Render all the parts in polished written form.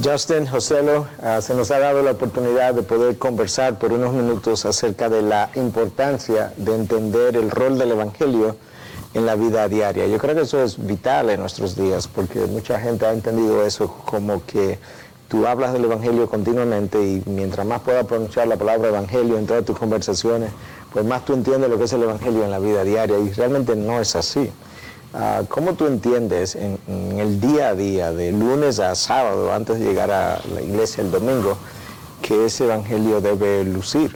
Justin, Joselo, se nos ha dado la oportunidad de poder conversar por unos minutos acerca de la importancia de entender el rol del Evangelio en la vida diaria. Yo creo que eso es vital en nuestros días, porque mucha gente ha entendido eso como que tú hablas del Evangelio continuamente y mientras más puedas pronunciar la palabra Evangelio en todas tus conversaciones, pues más tú entiendes lo que es el Evangelio en la vida diaria, y realmente no es así. ¿Cómo tú entiendes en el día a día, de lunes a sábado, antes de llegar a la iglesia el domingo, que ese Evangelio debe lucir?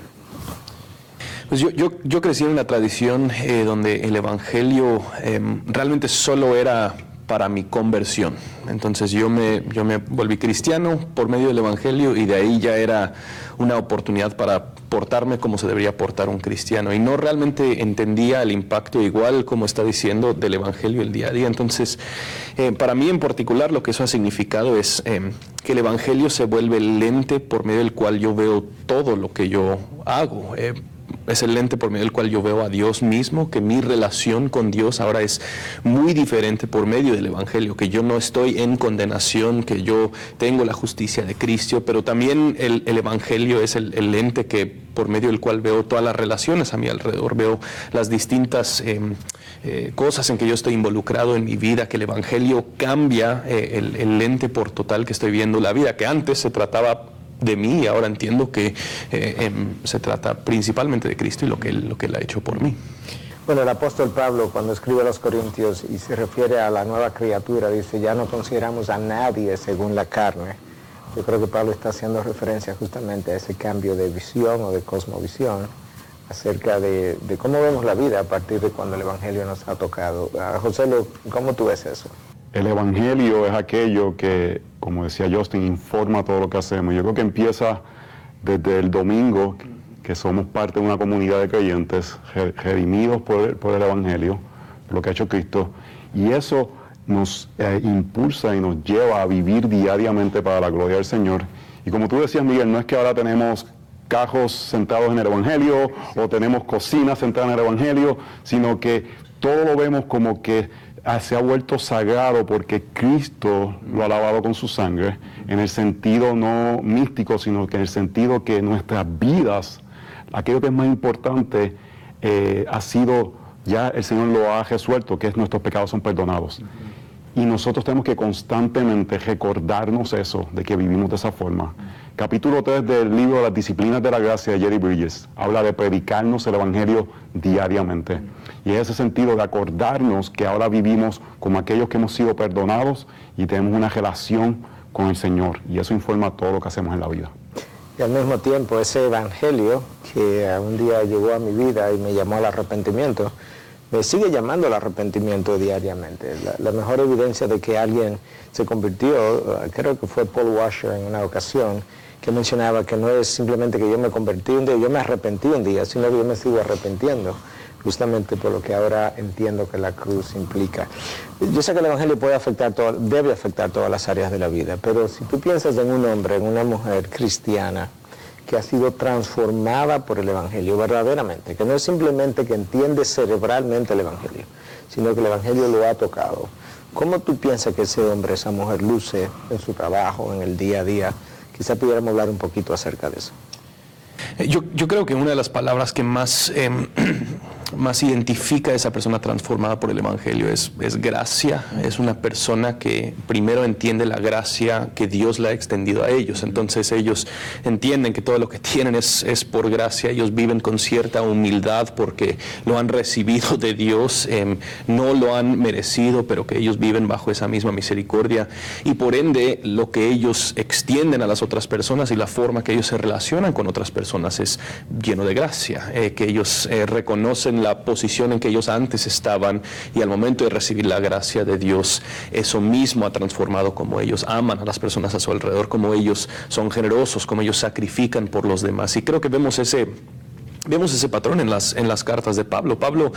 Pues yo crecí en una tradición donde el Evangelio realmente solo era para mi conversión. Entonces yo me volví cristiano por medio del Evangelio, y de ahí ya era una oportunidad para portarme como se debería portar un cristiano, y no realmente entendía el impacto, igual como está diciendo, del Evangelio el día a día. Entonces para mí en particular lo que eso ha significado es que el Evangelio se vuelve el lente por medio del cual yo veo todo lo que yo hago. Es el lente por medio del cual yo veo a Dios mismo, que mi relación con Dios ahora es muy diferente por medio del Evangelio, que yo no estoy en condenación, que yo tengo la justicia de Cristo, pero también el Evangelio es el lente que por medio del cual veo todas las relaciones a mi alrededor, veo las distintas cosas en que yo estoy involucrado en mi vida, que el Evangelio cambia el lente por total que estoy viendo la vida, que antes se trataba de mí, y ahora entiendo que se trata principalmente de Cristo y lo que Él ha hecho por mí. Bueno, el apóstol Pablo, cuando escribe a los Corintios y se refiere a la nueva criatura, dice: ya no consideramos a nadie según la carne. Yo creo que Pablo está haciendo referencia justamente a ese cambio de visión o de cosmovisión acerca de cómo vemos la vida a partir de cuando el Evangelio nos ha tocado. José, ¿cómo tú ves eso? El Evangelio es aquello que, como decía Justin, informa todo lo que hacemos. Yo creo que empieza desde el domingo, que somos parte de una comunidad de creyentes redimidos por el Evangelio, por lo que ha hecho Cristo, y eso nos impulsa y nos lleva a vivir diariamente para la gloria del Señor. Y como tú decías, Miguel, no es que ahora tenemos cajos sentados en el Evangelio o tenemos cocinas sentadas en el Evangelio, sino que todo lo vemos como que se ha vuelto sagrado porque Cristo lo ha lavado con su sangre, en el sentido no místico, sino que en el sentido que nuestras vidas, aquello que es más importante, ha sido, ya el Señor lo ha resuelto, que es nuestros pecados son perdonados. Y nosotros tenemos que constantemente recordarnos eso, de que vivimos de esa forma. Capítulo 3 del libro de las Disciplinas de la Gracia de Jerry Bridges habla de predicarnos el Evangelio diariamente. Y es ese sentido de acordarnos que ahora vivimos como aquellos que hemos sido perdonados y tenemos una relación con el Señor. Y eso informa todo lo que hacemos en la vida. Y al mismo tiempo, ese Evangelio que un día llegó a mi vida y me llamó al arrepentimiento, me sigue llamando al arrepentimiento diariamente. La mejor evidencia de que alguien se convirtió, creo que fue Paul Washer en una ocasión, que mencionaba que no es simplemente que yo me convertí un día, yo me arrepentí un día, sino que yo me sigo arrepintiendo, justamente por lo que ahora entiendo que la cruz implica. Yo sé que el Evangelio debe afectar todas las áreas de la vida, pero si tú piensas en un hombre, en una mujer cristiana, que ha sido transformada por el Evangelio verdaderamente, que no es simplemente que entiende cerebralmente el Evangelio, sino que el Evangelio lo ha tocado. ¿Cómo tú piensas que ese hombre, esa mujer luce en su trabajo, en el día a día? Quizá pudiéramos hablar un poquito acerca de eso. Yo creo que una de las palabras que más identifica a esa persona transformada por el Evangelio es gracia. Es una persona que primero entiende la gracia que Dios le ha extendido a ellos. Entonces ellos entienden que todo lo que tienen es por gracia. Ellos viven con cierta humildad porque lo han recibido de Dios, no lo han merecido, pero que ellos viven bajo esa misma misericordia. Y por ende, lo que ellos extienden a las otras personas y la forma que ellos se relacionan con otras personas es lleno de gracia, que ellos reconocen la posición en que ellos antes estaban, y al momento de recibir la gracia de Dios, eso mismo ha transformado cómo ellos aman a las personas a su alrededor, cómo ellos son generosos, cómo ellos sacrifican por los demás. Y creo que vemos ese patrón en las cartas de Pablo. Pablo,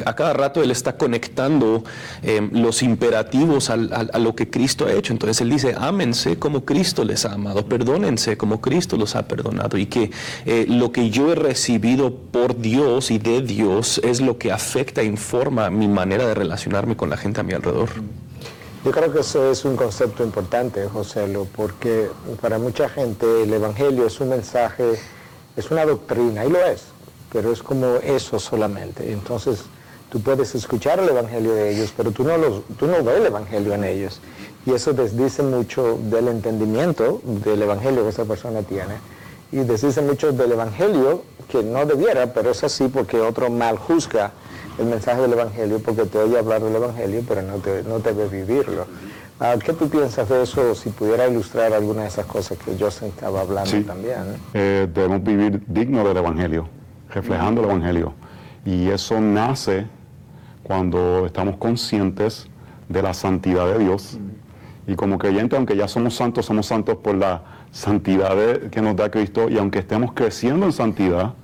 a cada rato, él está conectando los imperativos a lo que Cristo ha hecho. Entonces él dice: ámense como Cristo les ha amado, perdónense como Cristo los ha perdonado, y que lo que yo he recibido por Dios y de Dios es lo que afecta e informa mi manera de relacionarme con la gente a mi alrededor. Yo creo que eso es un concepto importante, José, porque para mucha gente el Evangelio es un mensaje, es una doctrina, y lo es, pero es como eso solamente. Entonces, tú puedes escuchar el Evangelio de ellos, pero tú no ves el Evangelio en ellos. Y eso desdice mucho del entendimiento del Evangelio que esa persona tiene. Y desdice mucho del Evangelio que no debiera, pero es así porque otro mal juzga el mensaje del Evangelio porque te oye hablar del Evangelio, pero no te ve vivirlo. ¿Qué tú piensas de eso, si pudiera ilustrar alguna de esas cosas que Justin estaba hablando también? Debemos vivir digno del Evangelio, reflejando el Evangelio. Y eso nace cuando estamos conscientes de la santidad de Dios. Y como creyentes, aunque ya somos santos por la santidad que nos da Cristo, y aunque estemos creciendo en santidad,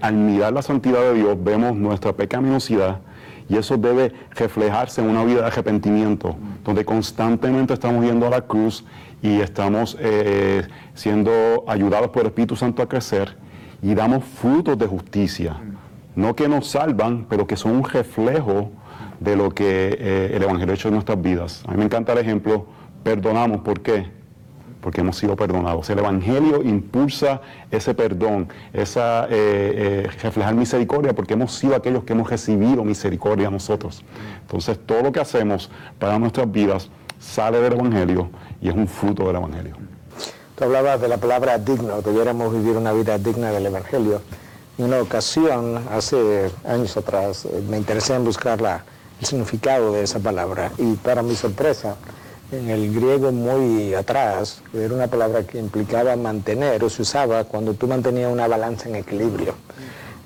al mirar la santidad de Dios vemos nuestra pecaminosidad, y eso debe reflejarse en una vida de arrepentimiento, donde constantemente estamos yendo a la cruz y estamos siendo ayudados por el Espíritu Santo a crecer, y damos frutos de justicia, no que nos salvan, pero que son un reflejo de lo que el Evangelio ha hecho en nuestras vidas. A mí me encanta el ejemplo, perdonamos, ¿por qué? Porque hemos sido perdonados. El Evangelio impulsa ese perdón, reflejar misericordia, porque hemos sido aquellos que hemos recibido misericordia nosotros. Entonces, todo lo que hacemos para nuestras vidas sale del Evangelio y es un fruto del Evangelio. Tú hablabas de la palabra digno, debiéramos vivir una vida digna del Evangelio. En una ocasión, hace años atrás, me interesé en buscar el significado de esa palabra, y para mi sorpresa, en el griego muy atrás, era una palabra que implicaba mantener, o se usaba cuando tú mantenías una balanza en equilibrio.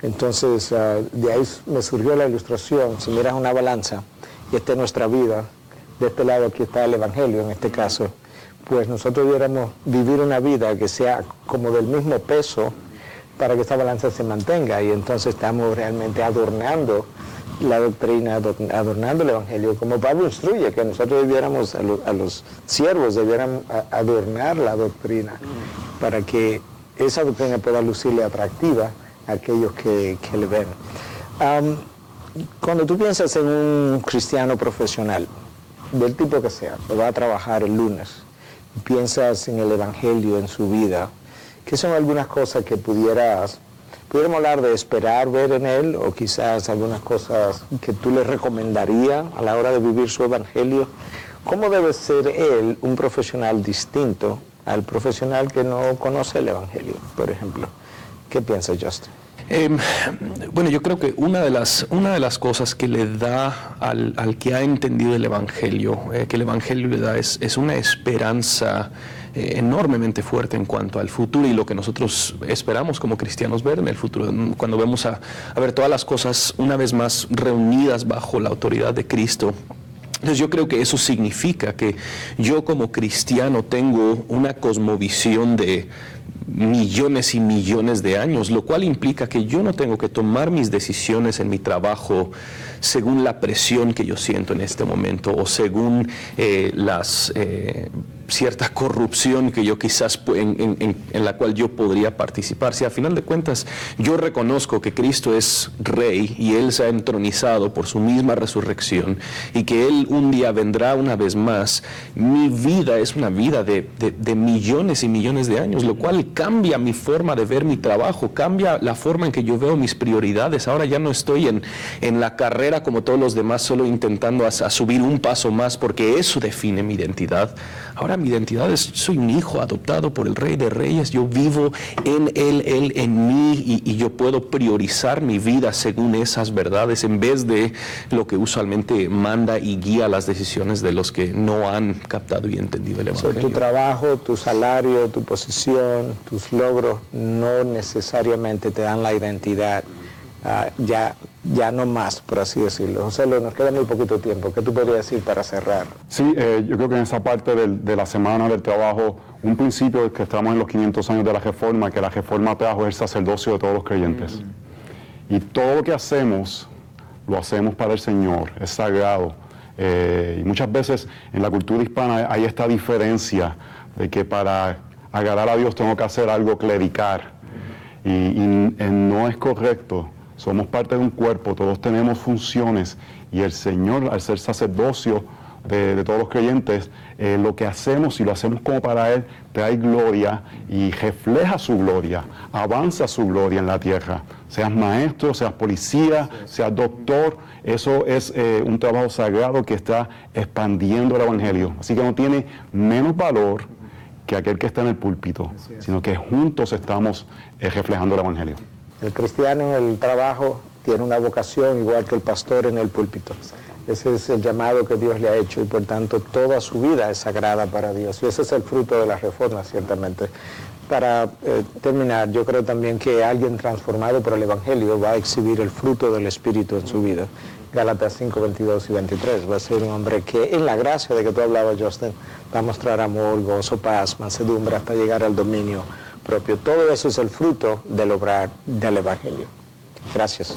Entonces, de ahí me surgió la ilustración. Si miras una balanza, y esta es nuestra vida, de este lado aquí está el Evangelio en este caso, pues nosotros debiéramos vivir una vida que sea como del mismo peso para que esta balanza se mantenga, y entonces estamos realmente adornando la doctrina, adornando el Evangelio, como Pablo instruye, que nosotros debiéramos, a los siervos debieran adornar la doctrina, para que esa doctrina pueda lucirle atractiva a aquellos que le ven. Cuando tú piensas en un cristiano profesional, del tipo que sea, que va a trabajar el lunes, y piensas en el Evangelio en su vida, ¿qué son algunas cosas que pudiéramos hablar de esperar ver en él, o quizás algunas cosas que tú le recomendarías a la hora de vivir su Evangelio? ¿Cómo debe ser él un profesional distinto al profesional que no conoce el Evangelio, por ejemplo? ¿Qué piensas, Justin? Bueno, yo creo que una de las cosas que le da al que ha entendido el Evangelio, que el Evangelio le da, es una esperanza enormemente fuerte en cuanto al futuro y lo que nosotros esperamos como cristianos ver en el futuro, cuando vemos a ver todas las cosas una vez más reunidas bajo la autoridad de Cristo. Entonces yo creo que eso significa que yo como cristiano tengo una cosmovisión de millones y millones de años, lo cual implica que yo no tengo que tomar mis decisiones en mi trabajo según la presión que yo siento en este momento, o según cierta corrupción que yo quizás en la cual yo podría participar. Si a final de cuentas yo reconozco que Cristo es Rey y Él se ha entronizado por su misma resurrección y que Él un día vendrá una vez más, mi vida es una vida de millones y millones de años, lo cual cambia mi forma de ver mi trabajo, cambia la forma en que yo veo mis prioridades. Ahora ya no estoy en la carrera como todos los demás, solo intentando a subir un paso más, porque eso define mi identidad. Ahora mi identidad es, soy un hijo adoptado por el Rey de Reyes, yo vivo en Él en mí, y yo puedo priorizar mi vida según esas verdades, en vez de lo que usualmente manda y guía las decisiones de los que no han captado y entendido el Evangelio. Tu trabajo, tu salario, tu posición, tus logros no necesariamente te dan la identidad, ya no más, por así decirlo. José, nos queda muy poquito tiempo. ¿Qué tú podrías decir para cerrar? Sí, yo creo que en esa parte de la semana del trabajo, un principio es que estamos en los 500 años de la Reforma, que la Reforma trajo el sacerdocio de todos los creyentes. Y todo lo que hacemos, lo hacemos para el Señor, es sagrado. Y muchas veces en la cultura hispana hay esta diferencia de que para agradar a Dios tengo que hacer algo clerical. Y no es correcto. Somos parte de un cuerpo, todos tenemos funciones, y el Señor, al ser sacerdocio, de todos los creyentes, lo que hacemos, si lo hacemos como para Él, trae gloria y refleja su gloria, avanza su gloria en la tierra. Seas maestro, seas policía, seas doctor, eso es un trabajo sagrado que está expandiendo el Evangelio. Así que no tiene menos valor que aquel que está en el púlpito, sino que juntos estamos reflejando el Evangelio. El cristiano en el trabajo tiene una vocación igual que el pastor en el púlpito. Ese es el llamado que Dios le ha hecho y por tanto toda su vida es sagrada para Dios. Y ese es el fruto de la reforma, ciertamente. Para terminar, yo creo también que alguien transformado por el Evangelio va a exhibir el fruto del Espíritu en su vida. Gálatas 5, 22 y 23. Va a ser un hombre que en la gracia de que tú hablabas, Justin, va a mostrar amor, gozo, paz, mansedumbre hasta llegar al dominio propio. Todo eso es el fruto del obrar del Evangelio. Gracias.